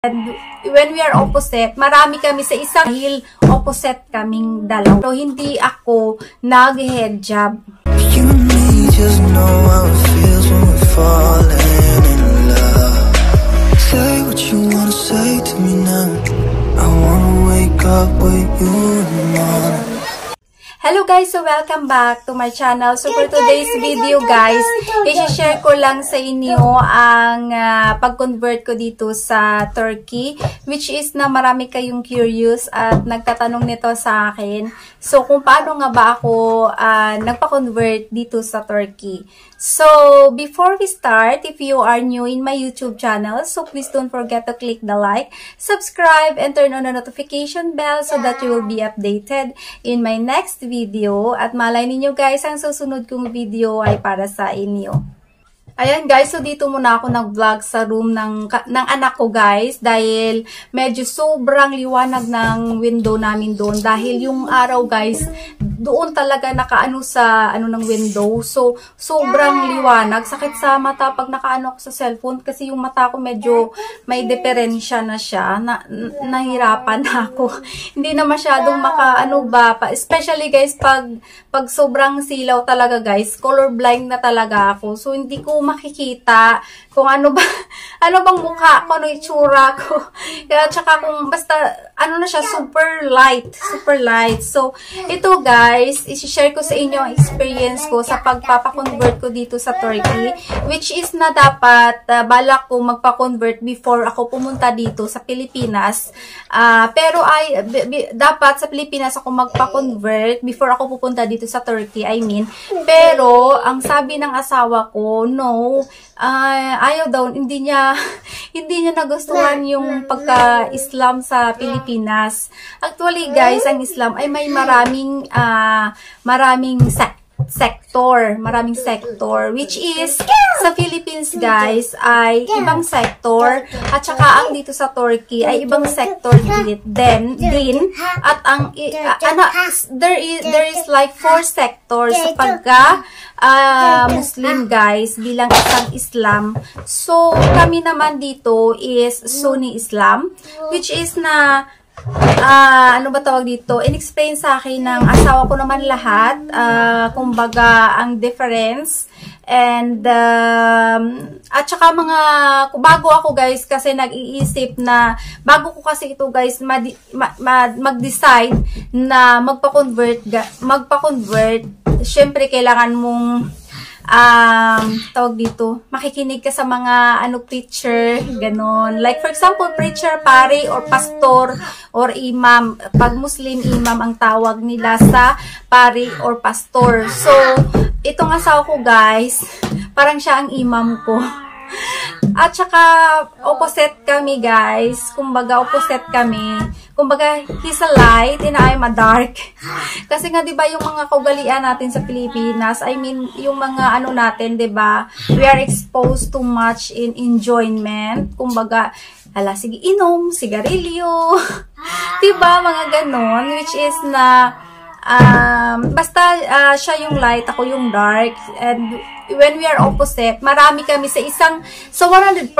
And when we are opposite, marami kami sa isang dahil opposite kaming dalawa. So, hindi ako nag-head job. You and me just know how it feels when we're falling in love. Say what you wanna say to me now. I wanna wake up with you in the morning. Hello guys! So welcome back to my channel. So for today's video guys, i-share ko lang sa inyo ang pag-convert ko dito sa Turkey, which is na marami kayong curious at nagtatanong nito sa akin. So kung paano nga ba ako nagpa-convert dito sa Turkey. So before we start, if you are new in my YouTube channel, so please don't forget to click the like, subscribe, and turn on the notification bell so that you will be updated in my next video. At malay ninyo guys, ang susunod kong video ay para sa inyo. Ayan guys, so dito muna ako nag-vlog sa room ng anak ko guys, dahil medyo sobrang liwanag ng window namin doon, dahil yung araw guys, doon talaga nakaano sa ng window. So sobrang liwanag, sakit sa mata pag nakaano ako sa cellphone kasi yung mata ko medyo may diferensya na siya, nahirapan na ako. Hindi na masyadong makaano ba, especially guys pag sobrang silaw talaga guys, colorblind na talaga ako. So hindi ko makikita kung ano bang mukha ko, ano itsura ko. Kaya tsaka kung basta ano na siya, super light. So ito guys, i-share ko sa inyo ang experience ko sa pagpapa-convert ko dito sa Turkey, which is na dapat balak ko magpa-convert before ako pumunta dito sa Pilipinas. Pero dapat sa Pilipinas ako magpa-convert before ako pupunta dito sa Turkey, I mean. Pero ang sabi ng asawa ko, no, ayaw daw, hindi niya nagustuhan yung pagka-Islam sa Pilipinas. Actually guys, ang Islam ay may maraming sector, which is sa Philippines guys ay ibang sector, at saka ang dito sa Turkey ay ibang sector din, at ang there is like 4 sectors sa pagka Muslim guys bilang isang Islam. So kami naman dito is Sunni Islam, which is na ano ba tawag dito, in-explain sa akin ng asawa ko naman lahat, kumbaga ang difference. And at saka bago ako guys, kasi nag-iisip na bago ko kasi ito guys mag-decide na magpa-convert, syempre kailangan mong tawag dito, makikinig ka sa mga preacher, ganon. Like for example, preacher, pari, or pastor, or imam. Pag Muslim, imam ang tawag nila sa pari or pastor. So itong asawa ko guys, parang siya ang imam ko. At saka opposite kami guys, kumbaga opposite kami. Kumbaga, he's a light and I'm a dark. Kasi nga 'di ba yung mga kaugalian natin sa Pilipinas, I mean, yung mga natin, 'di ba? We are exposed too much in enjoyment. Kumbaga, sige, inom, sigarilyo. 'Di ba mga ganon, which is na basta siya yung light, ako yung dark. And when we are opposite, marami kami sa 100%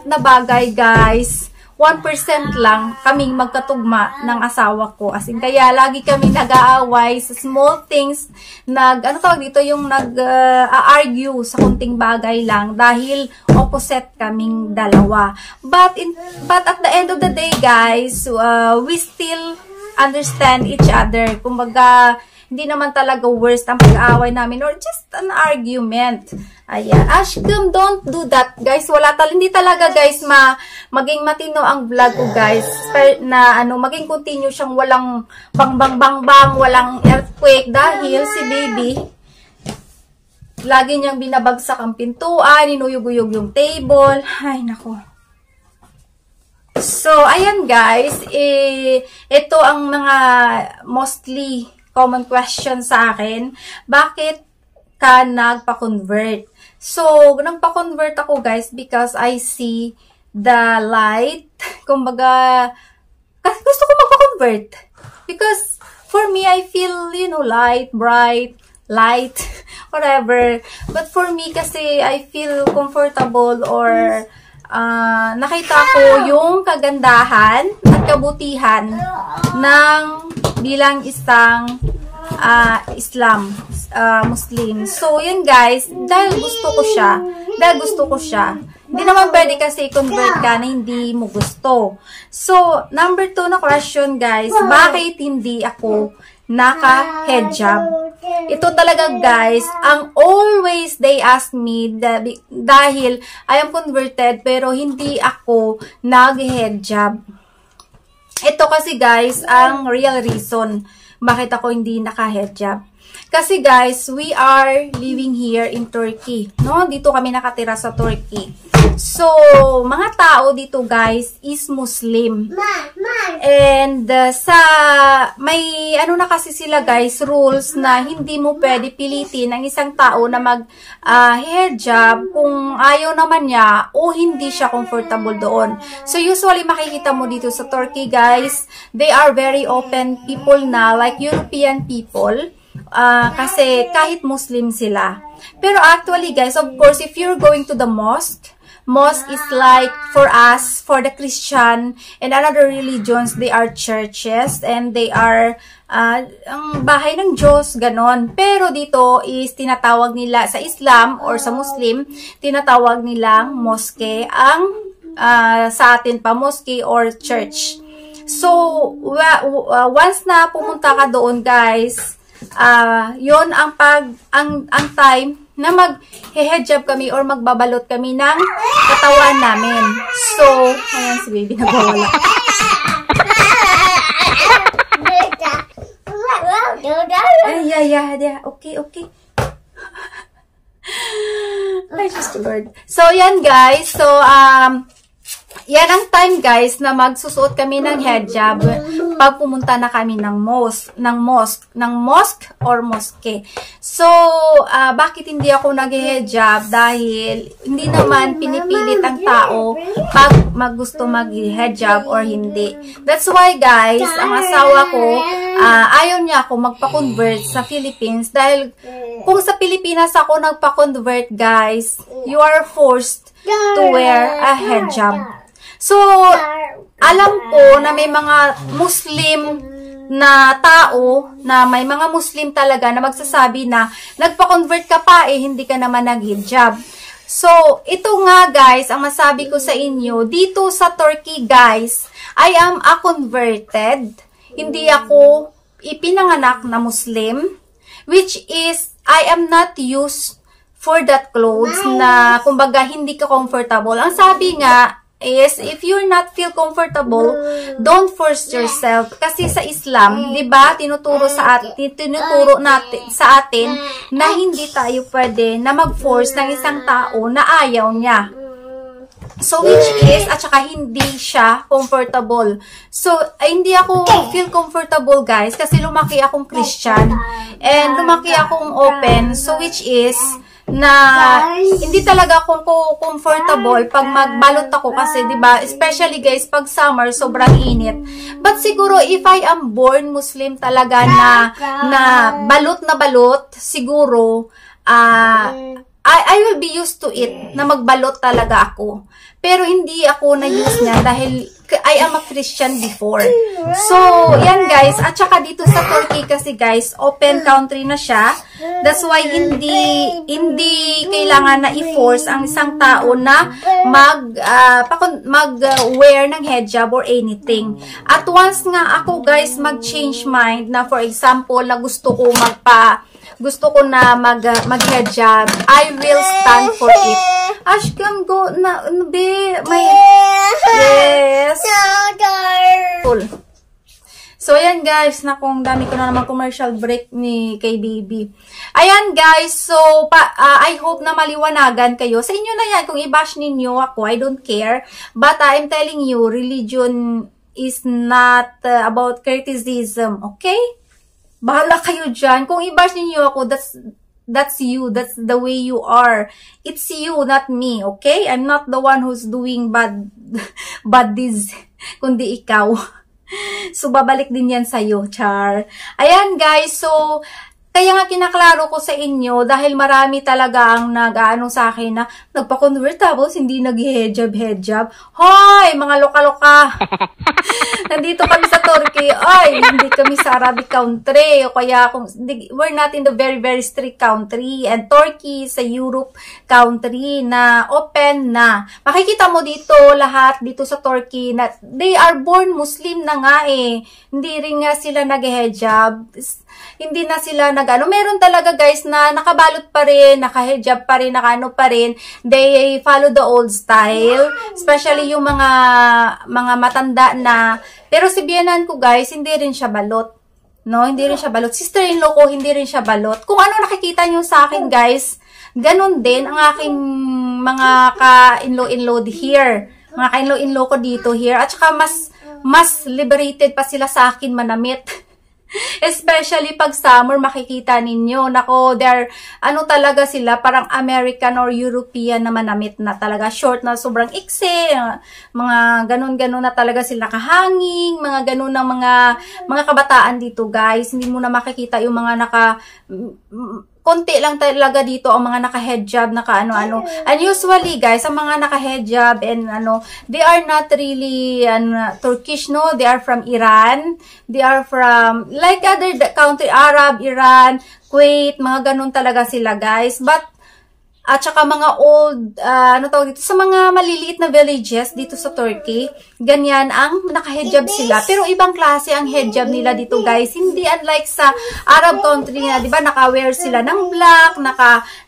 na bagay guys, 1% lang kaming magkatugma ng asawa ko. As in, kaya lagi kami nag-aaway sa small things, yung nag-argue sa kunting bagay lang dahil opposite kaming dalawa. But at the end of the day guys, we still understand each other. Kumbaga, hindi naman talaga worst ang pag-aaway namin or just an argument. Ayan. Ashkum, don't do that, guys. Hindi talaga, guys, maging matino ang vlog ko, guys. Na, maging continue siyang walang bang-bang-bang-bang, walang earthquake. Dahil si baby, lagi niyang binabagsak ang pintuan, inuyog-uyog yung table. Ay, nako. So, ayan, guys. Ito ang mga mostly common question sa akin. Bakit ka nagpa-convert? So, nagpa-convert ako guys because I see the light. Kumbaga, kasi gusto ko magpa-convert. Because for me, I feel, light, bright, light, whatever. But for me kasi, I feel comfortable or nakita ko yung kagandahan at kabutihan ng bilang isang Muslim. So, yun guys, dahil gusto ko siya. Hindi naman pwede kasi convert ka na hindi mo gusto. So, number 2 na question guys, bakit hindi ako naka-hijab? Ito talaga guys, ang always they ask me dahil I am converted pero hindi ako nag-hijab. Ito kasi guys, ang real reason bakit ako hindi naka-hijab. Kasi guys, we are living here in Turkey, no? Dito kami nakatira sa Turkey. So, mga tao dito guys is Muslim. And may ano na kasi sila guys, rules na hindi mo pwede pilitin ang isang tao na mag-hijab kung ayaw naman niya o hindi siya comfortable doon. So, usually makikita mo dito sa Turkey guys, they are very open people na like European people. Kasi kahit Muslim sila. Pero actually guys, of course, if you're going to the mosque is like for us, for the Christian and other religions, they are churches and they are ang bahay ng Diyos, ganon. Pero dito is tinatawag nila sa Islam or sa Muslim, tinatawag nilang mosque, ang sa atin pa mosque or church. So, once na pumunta ka doon guys, yon ang time na mag-hijab kami or magbabalot kami ng katawan namin. So, ayan si baby nagwawala. Okay. Ay, just a bird. So, yan guys. So, yan ang time guys na magsusuot kami ng hijab pag pumunta na kami ng mosque or mosque. So, bakit hindi ako nag-hijab? Dahil hindi naman pinipilit ang tao pag gusto mag-hijab or hindi. That's why guys, ang asawa ko, ayaw niya ako magpa-convert sa Philippines dahil kung sa Pilipinas ako nagpa-convert guys, you are forced to wear a hijab. So, alam ko na may mga Muslim na tao, na may mga Muslim talaga na magsasabi na nagpa-convert ka pa hindi ka naman nag-hijab. So, ito nga guys, ang masabi ko sa inyo, dito sa Turkey guys, I am a converted. Hindi ako ipinanganak na Muslim, which is, I am not used for that clothes na kumbaga hindi ka comfortable. Ang sabi nga, is if you're not feel comfortable, don't force yourself. Kasi sa Islam, 'di ba, tinuturo natin sa atin na hindi tayo pwede na mag-force ng isang tao na ayaw niya. So, which is, at saka hindi siya comfortable. So, hindi ako feel comfortable, guys, kasi lumaki akong Christian and lumaki akong open. So, which is, na hindi talaga ako comfortable pag magbalot ako kasi 'di ba, especially guys pag summer sobrang init. But siguro if I am born Muslim talaga na balot siguro I will be used to it na magbalot talaga ako. Pero hindi ako na-use niya dahil I am a Christian before. So, yan guys. At saka dito sa Turkey kasi guys, open country na siya. That's why hindi kailangan na i-force ang isang tao na mag-wear ng hijab or anything. At once nga ako guys mag-change mind na for example na gusto ko na mag-hijab, I will stand for it. Ashkan, go na, yes. Cool. So, ayan guys, kung dami ko na naman commercial break kay baby. Ayan guys, so, I hope na maliwanagan kayo. Sa inyo na yan, kung i-bash ninyo ako, I don't care. But I'm telling you, religion is not about criticism, okay? Bahala kayo dyan. Kung i-bash ninyo ako, that's you. That's the way you are. It's you, not me, okay? I'm not the one who's doing bad deeds, kundi ikaw. So, babalik din yan sa'yo, char. Ayan, guys. So, Kaya nga kinaklaro ko sa inyo dahil marami talaga ang nag-ano sa akin na nagpa-convert tapos hindi nag-hijab. Hoy, mga loka-loka. Nandito kami sa Turkey. Ay, hindi kami sa Arabic country. O kaya we're not in the very, very strict country. And Turkey sa Europe country na open na. Makikita mo dito lahat dito sa Turkey na they are born Muslim na nga eh. Hindi rin nga sila nag-hijab. Hindi na sila nag-ano. Meron talaga guys na nakabalot pa rin, naka-hijab pa rin, naka-ano pa rin. They follow the old style. Especially yung mga matanda na. Pero si biyenan ko guys, hindi rin siya balot. No, hindi rin siya balot. Sister-in-law ko, hindi rin siya balot. Kung ano nakikita nyo sa akin guys, ganun din ang aking mga ka-in-law here. Mga ka-in-law ko dito here. At saka mas liberated pa sila sa akin manamit. Especially pag summer, makikita ninyo. Nako, ano talaga sila, parang American or European na manamit na talaga. Short na sobrang iksi, mga ganun-ganun na talaga sila kahanging, mga ganun na mga kabataan dito guys. Hindi mo na makikita yung mga konti lang talaga dito ang mga naka-hijab, naka-ano-ano. And usually, guys, ang mga naka-hijab and they are not really Turkish, no? They are from Iran. They are from, like other country, Arab, Iran, Kuwait, mga ganun talaga sila, guys. But, at saka mga old, sa mga maliliit na villages dito sa Turkey, ganyan ang naka-hijab sila. Pero ibang klase ang hijab nila dito guys. Hindi unlike sa Arab country na, di ba, naka-wear sila ng black,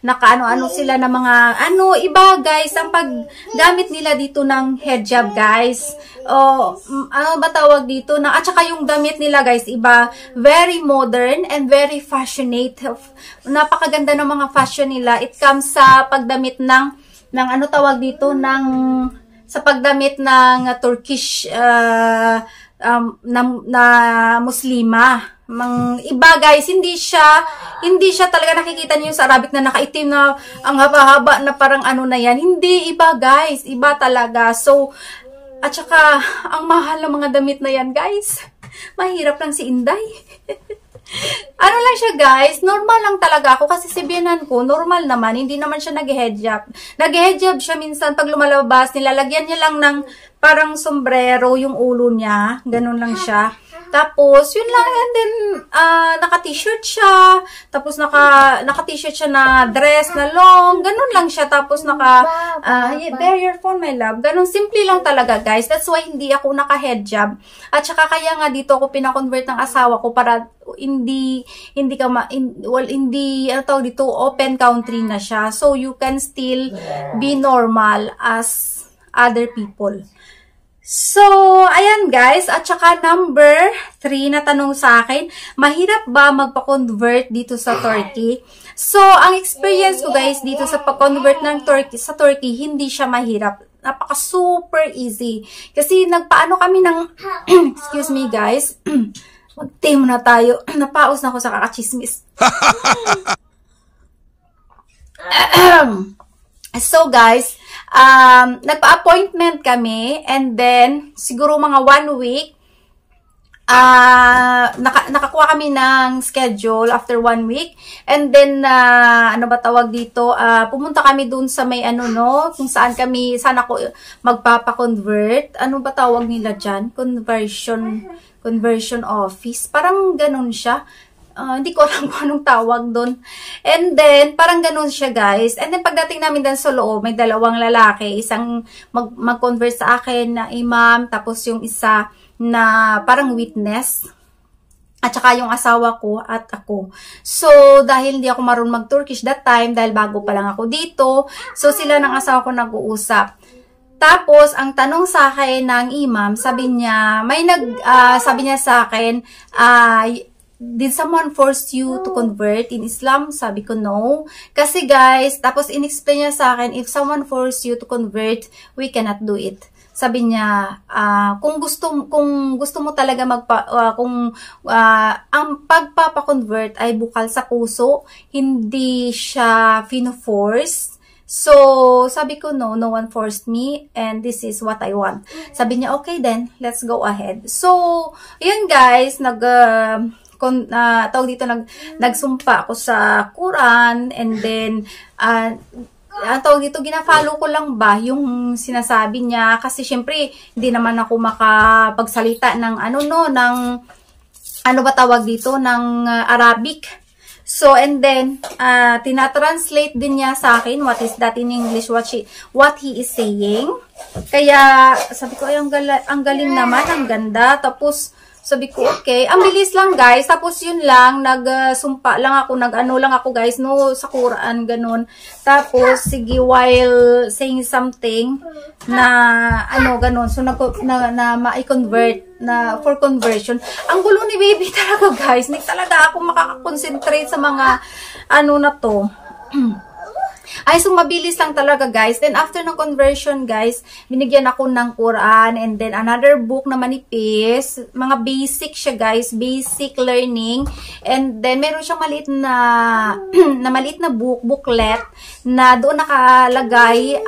naka-ano-ano sila ng mga, iba guys, ang paggamit nila dito ng hijab guys. Ano ba tawag dito? At saka yung damit nila guys, iba, very modern and very fashionate. Napakaganda ng mga fashion nila. It comes sa pagdamit ng ano tawag dito, sa pagdamit ng Turkish na muslima. Iba guys, hindi siya talaga nakikita niyo sa Arabic na nakaitim na ang haba-haba na parang ano na yan. Hindi, iba guys, iba talaga. So, at saka, ang mahal ng mga damit na yan, guys. Mahirap lang si Inday. Ano lang siya, guys. Normal lang talaga ako kasi si biyenan ko, normal naman. Hindi naman siya nag-hijab. Nag-hijab siya minsan pag lumalabas. Nilalagyan niya lang ng parang sombrero yung ulo niya. Ganun lang siya. Tapos, yun lang. And then, naka-t-shirt siya. Tapos, naka-t-shirt siya na dress na long. Ganun lang siya. Tapos, there your phone, my love. Ganun, simple lang talaga, guys. That's why hindi ako naka-hijab. At saka, kaya nga dito ako pinakonvert ng asawa ko para hindi open country na siya. So, you can still be normal as other people. So, ayan guys, at saka number 3 na tanong sa akin, mahirap ba magpa-convert dito sa Turkey? So, ang experience ko guys dito sa pag-convert ng sa Turkey, hindi siya mahirap. Napaka-super easy. Kasi nagpaano kami ng, excuse me guys, mag-tea muna tayo. Napaos na ako sa kakachismis. So guys, nagpa-appointment kami and then siguro mga 1 week nakakuha kami ng schedule after 1 week and then ano ba tawag dito, pumunta kami dun sa may kung saan ako magpapa-convert, ano ba tawag nila dyan, conversion office, parang ganun siya. Hindi ko alam kung anong tawag doon. And then, parang ganun siya guys. And then, pagdating namin doon sa loob, may 2 lalaki. Isang mag-convert sa akin na imam, tapos yung isa na parang witness. At saka yung asawa ko at ako. So, dahil hindi ako marunong mag-Turkish that time, dahil bago pa lang ako dito, so sila ng asawa ko nag-uusap. Tapos, ang tanong sa akin ng imam, sabi niya, sabi niya sa akin, did someone force you to convert in Islam? Sabi ko, no. Kasi guys, tapos in-explain niya sa akin, if someone force you to convert, we cannot do it. Sabi niya, kung gusto mo talaga ang pagpapa-convert ay bukal sa puso, hindi siya fino-force. So, sabi ko, no one forced me and this is what I want. Sabi niya, okay then, let's go ahead. So, yun guys, tawag dito, nagsumpa ako sa Quran, and then, ang tawag dito, gina-follow ko lang ba yung sinasabi niya, kasi syempre, hindi naman ako makapagsalita ng ano ba tawag dito, ng Arabic. So, and then, tinatranslate din niya sa akin, what is that in English, what he is saying. Kaya, sabi ko, ay, ang galing naman, ang ganda. Tapos, sabi ko, okay. Ang bilis lang, guys. Tapos, yun lang, nagsumpa lang ako, nag-ano lang ako, guys, no, sa Quran, ganun. Tapos, sige, while saying something, na, ganun. So, na ma-convert, for conversion. Ang gulo ni baby talaga, guys. Hindi talaga ako makakakonsentrate sa mga, na to. Ay, so mabilis lang talaga, guys. Then, after ng conversion, guys, binigyan ako ng Quran, and then another book na manipis. Mga basic siya, guys. Basic learning. And then, meron siyang maliit na booklet, na doon nakalagay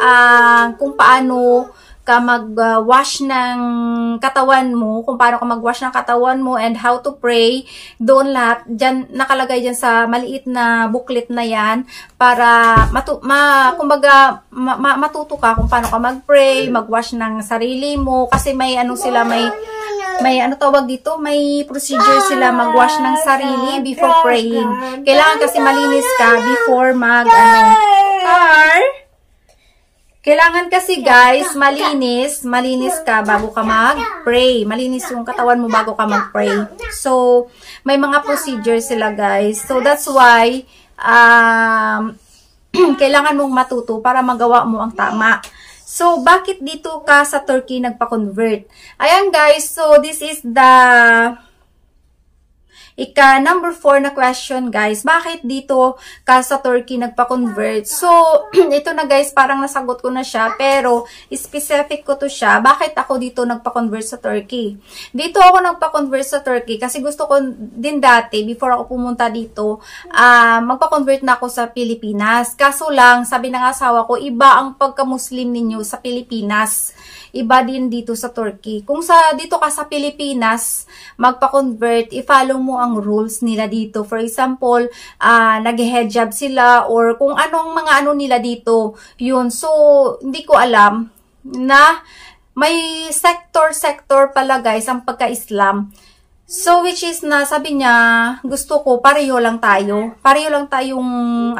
kung paano ka mag-wash ng katawan mo, kung paano ka mag-wash ng katawan mo, and how to pray. Doon lahat, dyan, nakalagay dyan sa maliit na booklet na yan, para kumbaga, matuto ka kung paano ka mag-pray, mag-wash ng sarili mo, kasi may tawag dito, may procedure sila mag-wash ng sarili before praying. Kailangan kasi malinis ka before kailangan kasi, guys, malinis ka bago ka mag-pray. Malinis yung katawan mo bago ka mag-pray. So, may mga procedure sila, guys. So, that's why, kailangan mong matuto para magawa mo ang tama. So, bakit dito ka sa Turkey nagpa-convert? Ayan, guys. So, this is the number 4 na question, guys. Bakit dito ka sa Turkey nagpa-convert? So, ito na, guys, parang nasagot ko na siya, pero specific ko to siya. Bakit ako dito nagpa-convert sa Turkey? Dito ako nagpa-convert sa Turkey kasi gusto ko din dati, before ako pumunta dito, magpa-convert na ako sa Pilipinas. Kaso lang, sabi ng asawa ko, iba ang pagka-Muslim ninyo sa Pilipinas. Iba din dito sa Turkey. Kung dito ka sa Pilipinas, magpa-convert, i-follow mo ang rules nila dito. For example, nag-hijab sila, or kung anong mga nila dito, yun. So, hindi ko alam na may sector pala, guys, ang pagka-Islam. So, which is na, sabi niya, gusto ko, pareho lang tayo. Pareho lang tayong,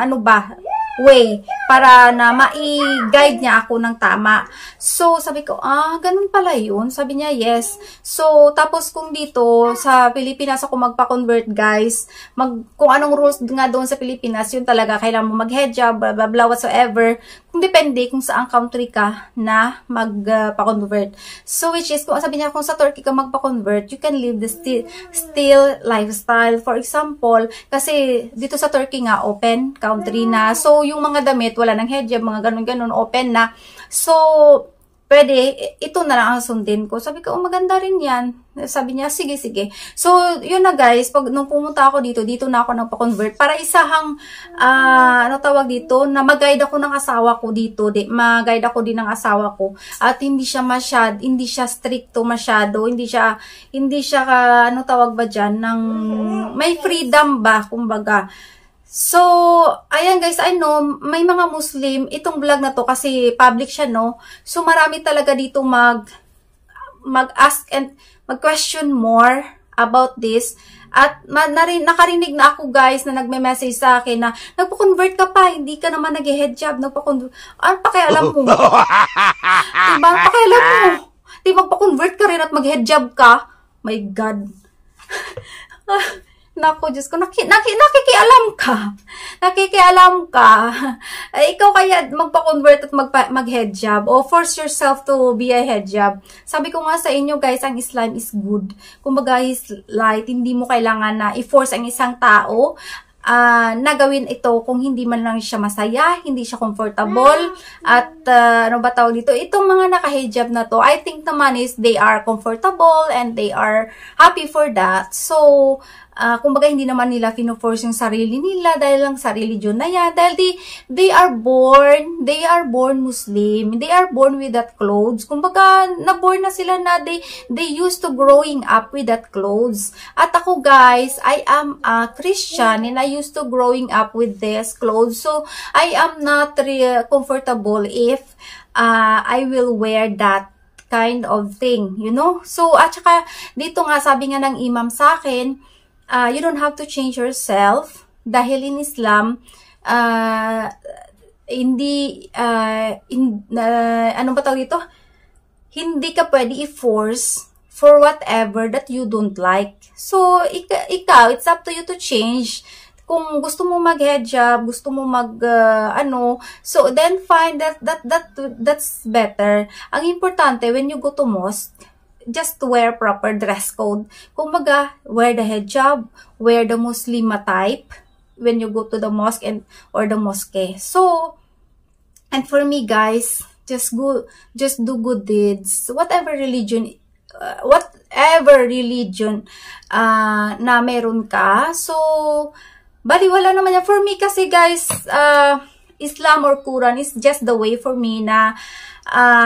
way, para na ma-guide niya ako ng tama. So, sabi ko, ganun pala yun. Sabi niya, yes. So, tapos kung dito, sa Pilipinas ako magpa-convert, guys, kung anong rules nga doon sa Pilipinas, yun talaga, kailangan mo mag-hijab, blah, blah, blah, whatsoever. Kung depende kung saang country ka na magpa-convert. So, which is, sabi niya, kung sa Turkey ka magpa-convert, you can live the still lifestyle. For example, kasi dito sa Turkey nga, open country na. So, yung mga damit, wala ng hijab, mga ganun-ganun, open na. So, pwede, ito na lang ang sundin ko. Sabi ko, maganda rin yan. Sabi niya, sige. So, yun na, guys, nung pumunta ako dito na ako nagpa-convert, para isahang, tawag dito, na mag-guide ako ng asawa ko dito, mag-guide ako din ng asawa ko, at hindi siya stricto masyado, hindi siya, tawag ba dyan, may freedom ba, kumbaga. So, ayan, guys, I know, may mga Muslim, itong vlog na to, kasi public siya, no? So, marami talaga dito mag-ask and mag-question more about this. At nakarinig na ako, guys, na nagme-message sa akin na, nagpa-convert ka pa, hindi ka naman nag-hijab, nagpa-convert. Ano pakialam mo? Diba? Pakialam mo? Di magpa-convert ka rin at mag-hijab ka? My God. Naku, Diyos ko, nakikialam ka. Nakikialam ka. Ikaw kaya magpa-convert at mag-hijab, o force yourself to be a hijab. Sabi ko nga sa inyo, guys, ang Islam is good. Kumbaga, is light. Hindi mo kailangan na i-force ang isang tao na gawin ito kung hindi man lang siya masaya, hindi siya comfortable, at ano ba tawag dito? Itong mga naka-hijab na to, I think naman is they are comfortable and they are happy for that. So, kumbaga hindi naman nila fino-force yung sarili nila dahil lang sa religion na yan. Dahil they are born Muslim. They are born with that clothes. Kumbaga, na-born na sila na they used to growing up with that clothes. At ako guys, I am a Christian and I used to growing up with this clothes. So, I am not comfortable if I will wear that kind of thing, you know? So, at saka, dito nga, sabi nga ng imam sa akin, you don't have to change yourself dahil in Islam, ano ba tawag dito? Hindi ka pwede i-force for whatever that you don't like. So, ikaw, it's up to you to change. Kung gusto mo mag-hijab, gusto mo so then find that's better. Ang importante, when you go to mosque, just wear proper dress code. Kumbaga, wear the hijab, wear the Muslima type when you go to the mosque or the mosque. So, and for me guys, just do good deeds. Whatever religion na meron ka. So, baliwala naman yan. For me kasi guys, Islam or Quran is just the way for me na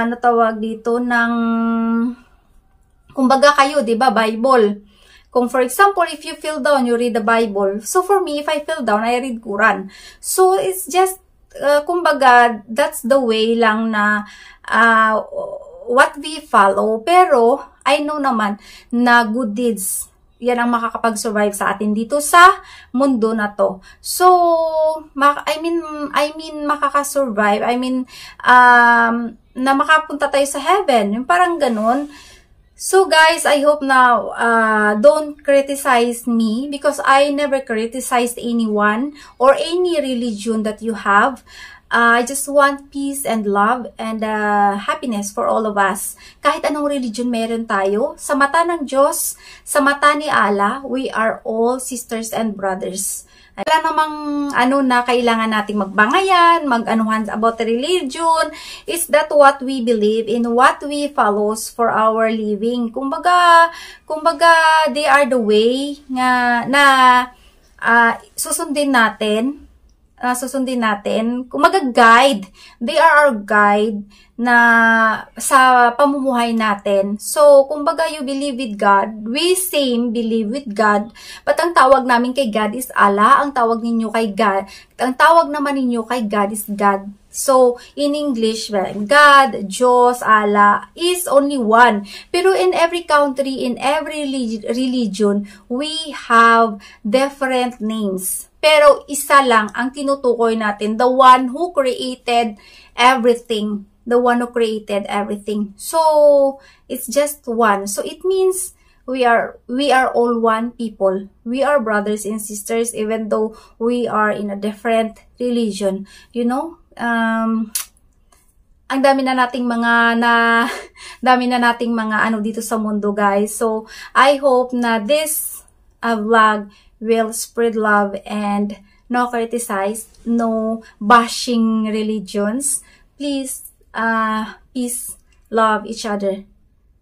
natawag dito ng kumbaga kayo, di ba, Bible. Kung for example, if you feel down, you read the Bible. So for me, if I feel down, I read Quran. So it's just, kumbaga, that's the way lang na what we follow. Pero, I know naman na good deeds, yan ang makakapag-survive sa atin dito sa mundo na to. So, I mean makaka-survive. I mean, na makapunta tayo sa heaven. Yung parang ganun. So guys, I hope now don't criticize me because I never criticized anyone or any religion that you have. I just want peace and love and happiness for all of us. Kahit anong religion meron tayo, sa mata ng Diyos, sa mata ni Allah, we are all sisters and brothers. Wala namang na kailangan nating magbangayan, mag-anuhan about religion. Is that what we believe in, what we follows for our living? Kumbaga they are the way na susundin natin. Kumbaga guide. They are our guide na sa pamumuhay natin. So, kumbaga you believe with God. We same believe with God. But ang tawag namin kay God is Allah. Ang tawag ninyo kay God. Ang tawag naman ninyo kay God is God. So, in English, God, Diyos, Allah is only one. Pero in every country, in every religion, we have different names. Pero isa lang ang tinutukoy natin, the one who created everything. The one who created everything. So, it's just one. So, it means we are all one people. We are brothers and sisters even though we are in a different religion. You know? Ang dami na nating mga dito sa mundo, guys. So, I hope na this vlog will spread love and no criticize, no bashing religions. Please, peace, love each other.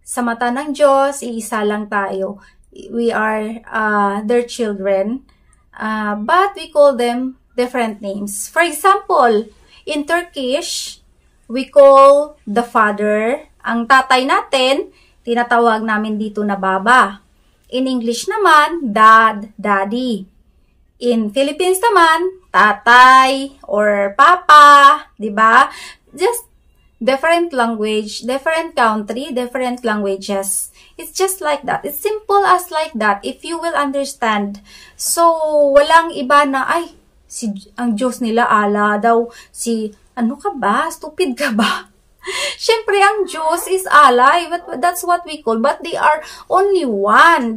Sa mata ng Diyos, iisa lang tayo. We are their children, but we call them different names. For example, in Turkish, we call the father, ang tatay natin, tinatawag namin dito na baba. In English naman, dad, daddy. In Philippines naman, tatay or papa, di ba? Just different language, different country, different languages. It's just like that. It's simple as like that if you will understand. So, walang iba na, ang Diyos nila, Allah daw, ano ka ba? Stupid ka ba? Siyempre, ang Diyos is Allah. That's what we call. But they are only one.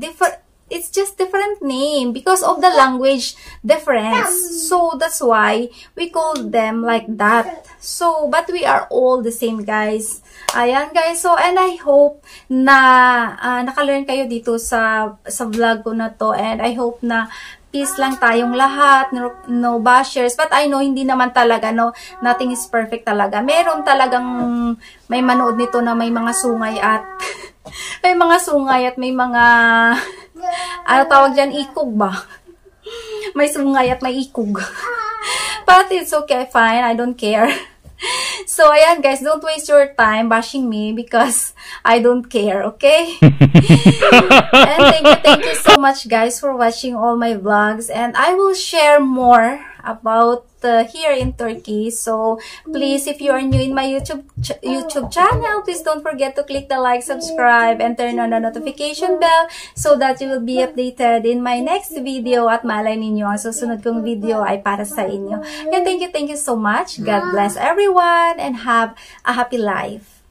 It's just different name because of the language difference. So, that's why we call them like that. So, but we are all the same, guys. Ayan, guys. So, and I hope na nakalearn kayo dito sa vlog ko na to. And I hope na peace lang tayong lahat, no bashers. But I know, hindi naman talaga, no, nothing is perfect talaga. Meron talagang may manood nito na may mga sungay at may mga ano tawag dyan, ikog ba? May sungay at may ikog. But it's okay, fine, I don't care. So, ayan guys, don't waste your time bashing me because I don't care, okay? And thank you so much guys for watching all my vlogs. And I will share more about here in Turkey. So, please, if you are new in my YouTube channel, please don't forget to click the like, subscribe, and turn on the notification bell so that you will be updated in my next video. At malay ninyo, ang susunod kong video ay para sa inyo. And thank you so much. God bless everyone and have a happy life.